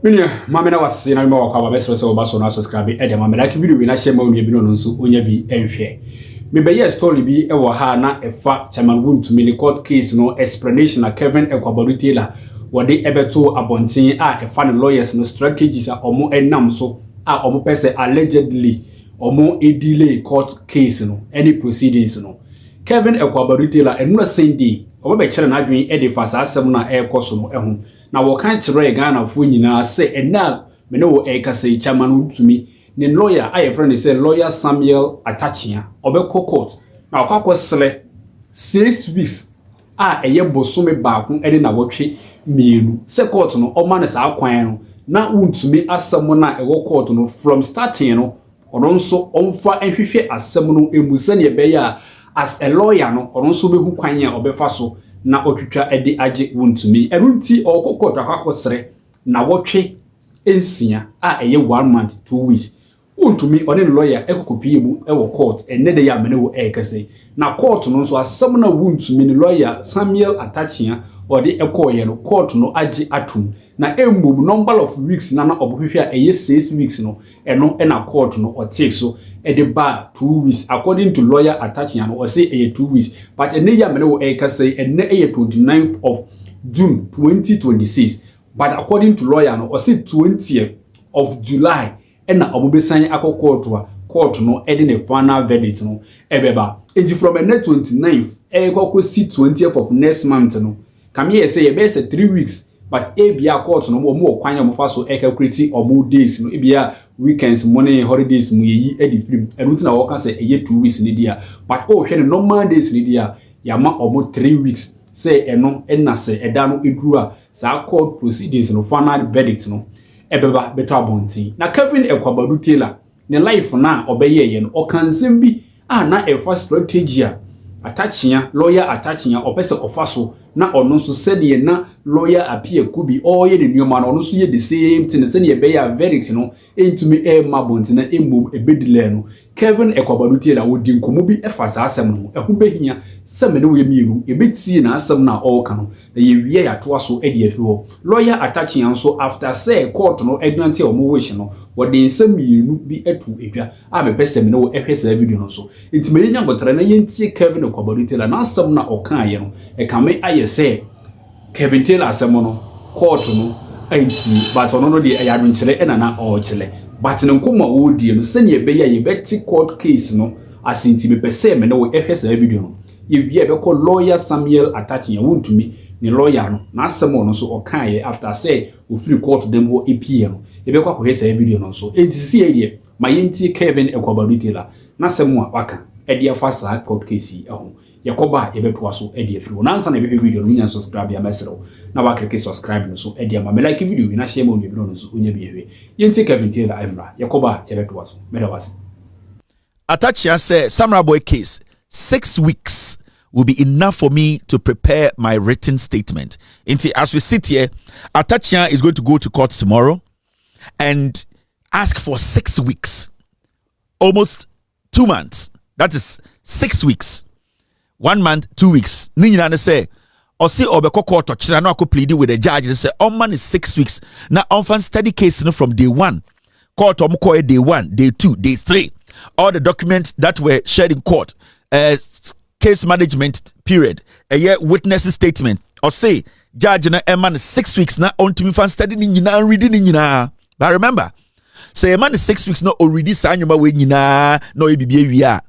Minia, mamma was saying, I'm more about best of us on our subscribe. Edda, mamma, like video in a shame on you, no, so on your be and share. Maybe yes, story be a wahana, a fat chairman wound to me court case, no explanation, a Kevin Akufo-Addo, what they ever told Abontin, a fan lawyers, no strategies are more and nam so are almost person allegedly or more a delay court case, no any proceedings, no Kevin Akufo-Addo, and no same day. Oba chere na adwen e de fasa asem na e koso no ehun na wo kan kire Ghana fo nyina se ena me ne wo e kasa chairman Wontumi ne lawyer aye friend say lawyer Samuel Attah Akyea obekọ court na okakọ sele 6 weeks eye bosome baako e de na wotwe mienu se court no o ma ne sa kwan no na Wontumi asem na e wo court no from starting no ono nso omfa ehwehwe asem no emusa ne be ya as a lawyer no ono so behu kwan ya obefa so na otwitwa ede age Wontumi erunti okokota kwakosere na wotwe ensia eye 1 month 2 weeks Wontumi one lawyer ekokopie mu e wo court enede ya mene wo ekase na court no so asem na Wontumi ni lawyer Samuel Attah Akyea ode ekoye no court no age atum na emmom number of weeks na obohwehwe a eye 6 weeks no eno na court no o take so e de ba 2 weeks according to lawyer Attah Akyea no o say eye 2 weeks but ene ya mene wo ekase ene eye 29th of June 2026 but according to lawyer no o say 20th of July ena obobesan akọ court no ede ne final verdict no ebeba enti from ene 29th ekokosi 20th of next month no come here say be say 3 weeks but ebia court no mo kwanya mo fa so calculate omo days no ebia weekends money holidays mu yi edi film enuti na wo ka say eye 2 weeks ni dia but oh hwe ne normal days ni dia ya ma omo 3 weeks say eno enna say eda no eduru a sa court proceedings no final verdict no ebeba beto abonti na Kevin Akufo-Addo ne life na obeye no okansem bi na efa strategy a Attah Akyea lawyer Attah Akyea opese ofaso na ono so sede na lawyer appear kubi oye ne nyoma na ono so ye the same thing se ne be ya verdict no entumi e mabonti na emom ebedile no Kevin Akufo-Addo la wodi nkomo bi efasa asem no ehu behia se me ne wo yemiru ebetie na asem na oka no na ye wie ya to aso e de afi ho lawyer Attah Akyea so after say court no egnante omo wish no wodi nsem mienu bi etu etwa a me pese me ne wo ehwesa video no so entime yenya botre na yentie Kevin Akufo-Addo la na asem na oka ye no e kame aye say Kevin Taylor asem no court no anti but ono no de ayadun kire enana o kire but ne nkoma wo die no se ne be ya ye beti court case no asinti me pese me no ehwesa video no ye wie be ko lawyer Samuel Attah Akyea Wontumi ne lawyer no na asem no so okan ye after say ofiri court dem ho epie no ye be ko ahwesa video no so enti si ye die ma yenti Kevin Akufo-Addo na asem a waka edi afasa court case ehun yakoba ebeto aso edi afiri na ansa na be video no nya subscribe ya mesero na wa click subscribe no so edi ama me like video na share mo video no so onya biyewe yenti Kevin Taylor emra yakoba ebeto aso medawase Attah Akyea said Samurai Boy case 6 weeks will be enough for me to prepare my written statement. As we sit here, Attah Akyea is going to go to court tomorrow and ask for 6 weeks, almost 2 months. That is 6 weeks. 1 month, 2 weeks. Ninyina say, or see obeko court or chira no plead with the judge. They say, man is 6 weeks. Now on study case from day 1. Court day 1, day 2, day 3. All the documents that were shared in court, case management period, a year witnesses statement, or say judge na man is 6 weeks now on to me fan study ninyina reading ninyina. But remember, say a man is 6 weeks no already sign your way ninyina no ebibia.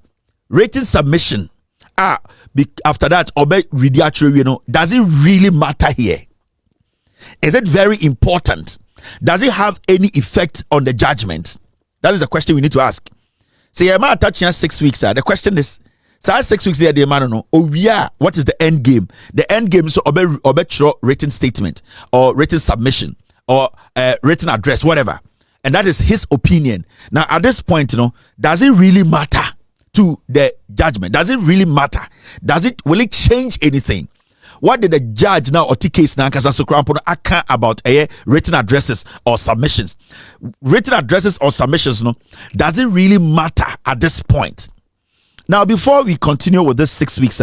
Written submission. After that, obey read actually, does it really matter here? Is it very important? Does it have any effect on the judgment? That is the question we need to ask. Say, am I attaching 6 weeks? The question is, so 6 weeks there, the man no. Oh yeah, what is the end game? The end game is obey written statement or written submission or written address, whatever. And that is his opinion. Now, at this point, does it really matter to the judgment? Does it really matter? Will it change anything? What did the judge now or case now about written addresses or submissions? Written addresses or submissions, does it really matter at this point? Now, before we continue with this 6 weeks,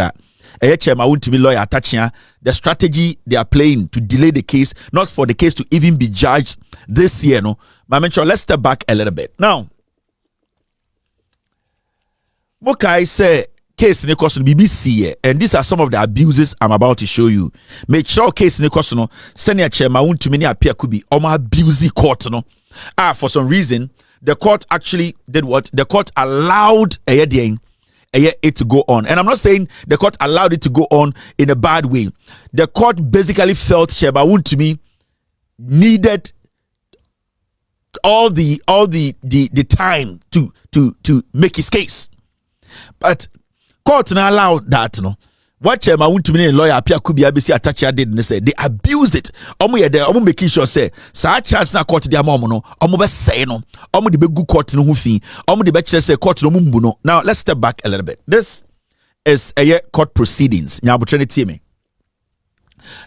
Chairman Wontumi lawyer Attah Akyea, the strategy they are playing to delay the case, not for the case to even be judged this year. No, but let's step back a little bit now. Mokai say case in the question BBC, and these are some of the abuses I'm about to show you. Make sure case in the question no senior Chairman Wontumi Appear could be abusing court no. For some reason the court actually did what? The court allowed it to go on. And I'm not saying the court allowed it to go on in a bad way. The court basically felt Chairman Wontumi needed all the time to make his case. But court now allowed that, no. What Chairman Wontumi lawyer Appear could be Attah Akyea did, and they said they abused it. Making sure say chance na court dia mom no be say no de be good court no hu fi de be kire say court no mumbu no. Now let's step back a little bit. This is a court proceedings. Me.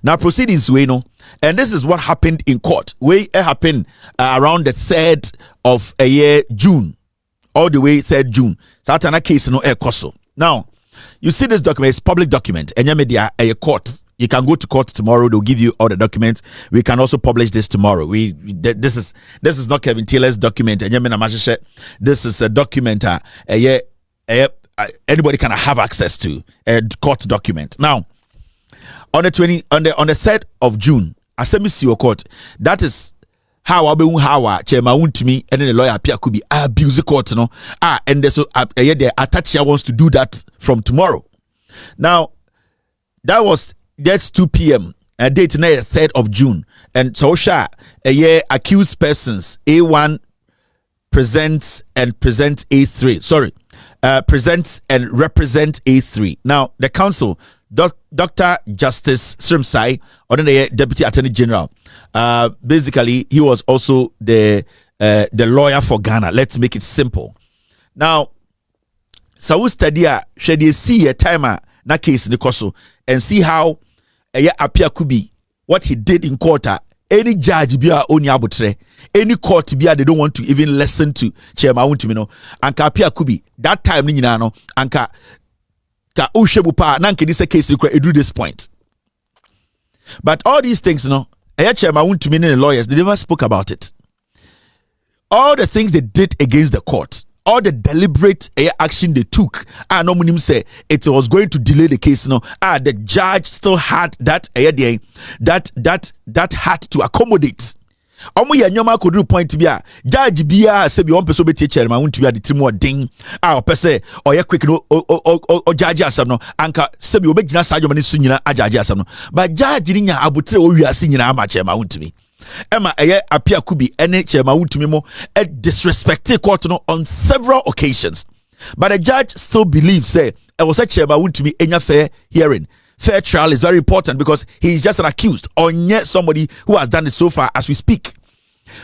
Now proceedings we know, and this is what happened in court. It happened around the 3rd of June, all the way 3rd June. So that case no koso. Now you see this document, it's public document, and media a court. You can go to court tomorrow, they'll give you all the documents. We can also publish this tomorrow. This is not Kevin Taylor's document, and this is a document anybody can have access to, a court document. Now on the 3rd of June, I sent me see your court. That is how Chairman Wontumi and then the lawyer Appear could be abuse the court, no. And so the Attah Akyea wants to do that from tomorrow. Now that's 2 p.m. Date now 3rd of June, and so accused persons A1 presents A3. Presents and represent A3. Now the counsel, Dr. Justice Srimsai, or the Deputy Attorney General, basically he was also the lawyer for Ghana. Let's make it simple. Now, so we study should you see a timer na case in the coso and see how Appear could be what he did in court. Any judge be only abutre, any court be they don't want to even listen to Chairman Wontumi no. Anka Appear could be that time ni nyina no anka ka ushebu pa nanke this case do this point. But all these things, Chairman Wontumi and the lawyers, they never spoke about it. All the things they did against the court, all the deliberate action they took, no one say it was going to delay the case. The judge still had that had to accommodate. Nyoma could do point to be a judge say be one person be Chairman Wontumi the team ding person or quick no or judge asam no anka say be obegina sajo mani su nyina judge asam no but judge ni nya abutre o wiase nyina ama Chairman Wontumi Emma Appear could be any Chairman Wontumi mo disrespected court on several occasions, but the judge still believes say it was a Chairman Wontumi enya fair hearing. Fair trial is very important because he is just an accused or yet somebody who has done it so far as we speak.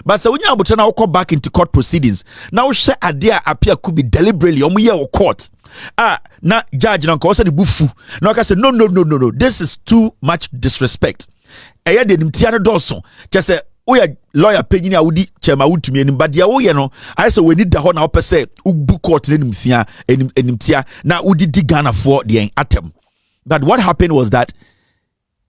But so when you now come back into court proceedings, now share idea Appear could be deliberately or court. Na judge now cause the bufu. Now I say no. This is too much disrespect. De nimtiano doso. Just say we are lawyer paying awudi Chairman Wontumi enim but dia wo ye no I say we need the ho na opese ubu court enimtia na udi di Ghana for the atem. But what happened was that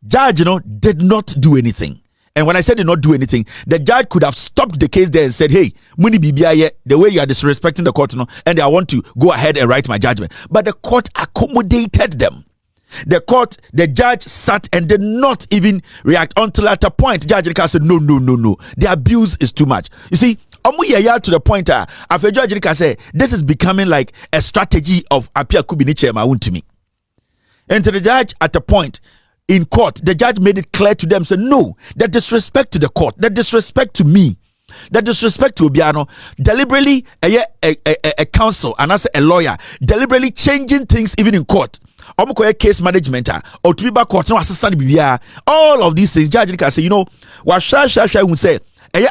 judge did not do anything. And when I said did not do anything, the judge could have stopped the case there and said, hey, Muni BBI, the way you are disrespecting the court, and I want to go ahead and write my judgment. But the court accommodated them. The judge sat and did not even react until at a point, Judge said, no. The abuse is too much. You see, to the point, after Judge said, this is becoming like a strategy of Appear Kubini Chairman Wontumi. And to the judge at a point in court, the judge made it clear to them, said, no, the disrespect to the court, the disrespect to me, the disrespect to Obiano, deliberately a counsel and as a lawyer, deliberately changing things even in court. Case management or to be back court, all of these things, judge can say, what Shasha would say,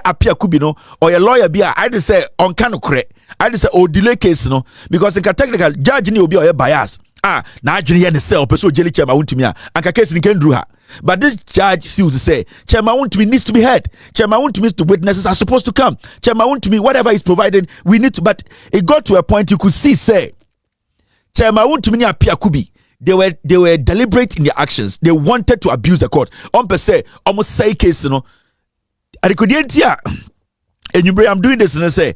Appear Kubino or a lawyer be I just say on canocre, I just say oh delay case because in technical judge will be bias. Now actually the cell person jelly Chairman Wontumi and case in Kendruha. But this judge feels to say Chairman Wontumi needs to be heard. Chairman Wontumi, the witnesses are supposed to come. Chairman Wontumi, whatever is provided, we need to. But it got to a point you could see say Chairman Wontumi Appear Kubi they were deliberate in their actions. They wanted to abuse the court. On per se, almost say case, you know. And I'm doing this and I say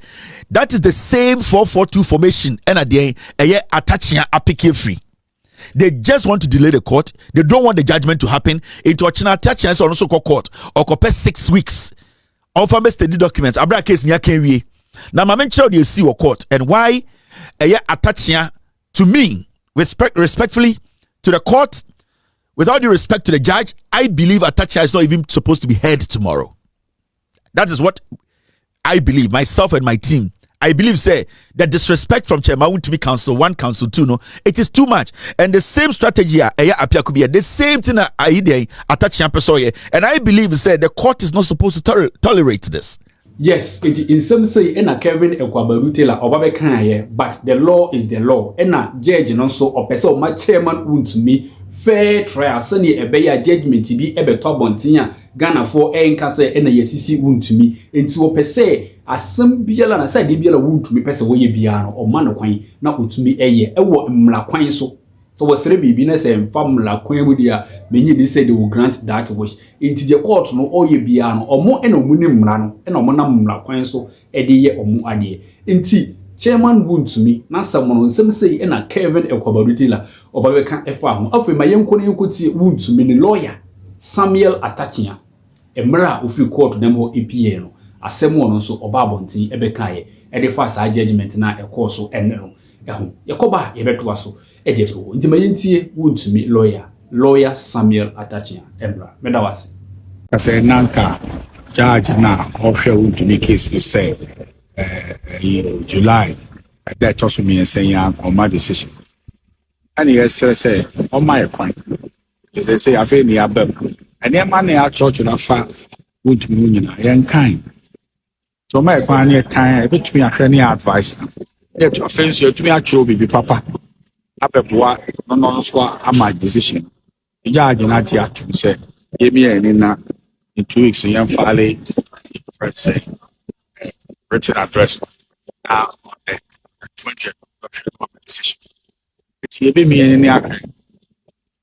that is the same 4-4-2 formation. And at the end, Attah Akyea free. They just want to delay the court. They don't want the judgment to happen. Into Attah Akyea is also called court or compare 6 weeks. Offer study documents. Abra case near Kenwe. Now, my mention you see what court and why Attah Akyea, to me, respectfully to the court, with all due respect to the judge, I believe Attah Akyea is not even supposed to be heard tomorrow. That is what I believe, myself and my team. I believe, say, the disrespect from Chairman Wontumi'S Council 1, Council 2, no, it is too much. And the same strategy, the same thing, Attah Akyea, and I believe, say, the court is not supposed to tolerate this. Yes, in some say, Kevin Ekwabarutela or Babe Kanye, but the law is the law. Judge and also or person my chairman Wontumi fair trial, sunny a beya judgment to be ebe tobontia, Ghana for Enkase and a Yesisi Wontumi, into a per se, as some biela and said, Biela Wontumi pesa way biano or manoquine, not Wontumi a year, a what mlaquine so. So was Rebiness and Famla Quemudia, many they say they will grant that wish. Into the court no or ye biano or more and a munim rano and a monam la quenso, edie or mu adie. Inti, Chairman Wontumi, not someone on some say in a Kevin Ekwabarutela or Babekan Efam, of my young Konekoti Wontumi, the lawyer, Samuel Attah Akyea, a mirror of you court them or EPN, a someone so or Babonti, Ebekaye, and the fast judgment now a course so and Yakoba Ebetuaso, Edefo, Intimayentie Wontumi lawyer Samuel Attah Akyea, Embra, Medawasi. I say Nanka, judge now, offshore Wontumi case, you say, in July, that also means saying on my decision. And yes, say, on my point, they say, I've any above, and their money at church and afar Wontumi, young kind. So my point, kind, which me any advice. Yet offense you to me actually be papa. Abeboa no so my decision. The judge na dia to say give me in 2 weeks you file friends say written address now on the 20th of my decision. It's give me any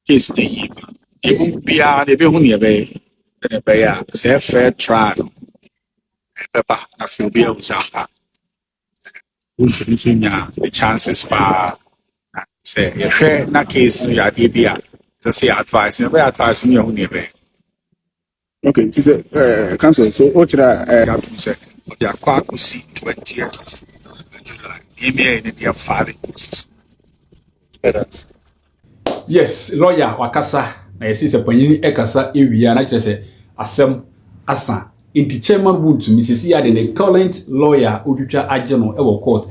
case the even be the be hu ne be say fair trial. Papa I feel be example. The chances by say a share na case you are DBA to say advice, no advice in your own way. Okay, it is a council. So, what should I have to say? The Akufo-Addo 20th of July. In their filing process. Yes, lawyer Wakasa, I see a panini Ekasa, Evia, and I say, Asem Asa. Inti Chairman Wontumi sisi ya the current lawyer Odutwa Ageno ewo court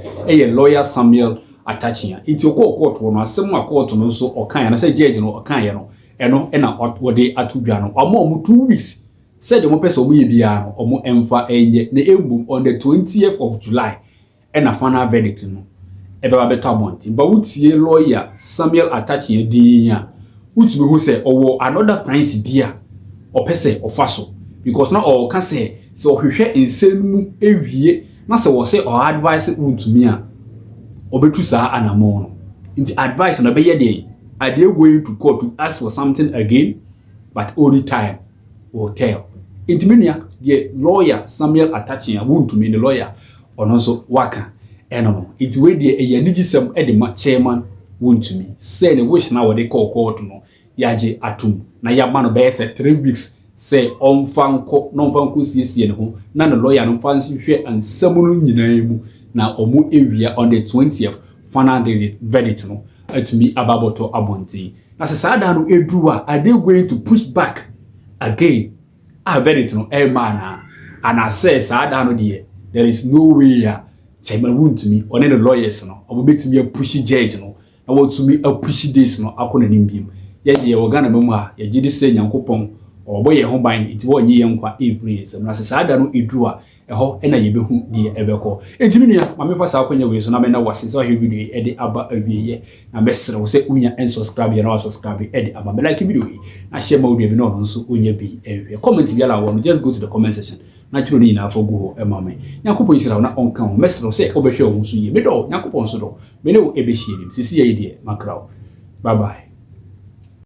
lawyer Samuel Attah Akyea. Inti okọ court wo no asem a court no so okan na say judge no okan ye no eno na wode atudwa no omo 2 weeks said the person omo ye bia no omo emfa enye na embum on the 20th of July na final verdict no ebe beto abonti ba wutie lawyer Samuel Attah Akyea din a wutumi hu say owo another prince bia opese ofaso. Because now all can say so hwehwe ensemu ewie na say wo say or advice Wontumi a obetu saa anamo no the advice na be ye dey are they going to court to ask for something again but only time will tell intimania the lawyer Samuel Attah Akyea Wontumi the lawyer ono so waka eno it we dey eyanigisem e de chairman Wontumi say ne wish na wo dey call court no yaje atum na yaba no be say 3 weeks say on fanko non fanko siesie ne ho na no lawyer no fansi hwe ansam no nyinaa mu na omu ewia on the 20th final verdict no atumi ababoto abonti na se sada no edu a are they going to push back again a verdict no e man and I say sada no there is no way Chairman Wontumi on the lawyers no obetumi push judge no na wotumi push this no akona nimbim ye de Ghana memu a ye gidi se Nyankopon oboye ho ban iti wo nyi yenkwa every so na sada no edu a eho na ye behu die ebeko entimi nua mamefa sa akonya we so na me na wase so he video e de aba awieye na mesere wo se unya en subscribe ye na subscribe e de aba me like video yi na share ma audio bi no nso unya bi ehwe comment bi ala wo no just go to the comment section na tiro ni na afogu ho e ma me Yakupon yisira na onka ho mesere wo se obehwe wo nso yi me do Yakupon so do me ne wo ebehie nim sisi ye de makraw bye bye.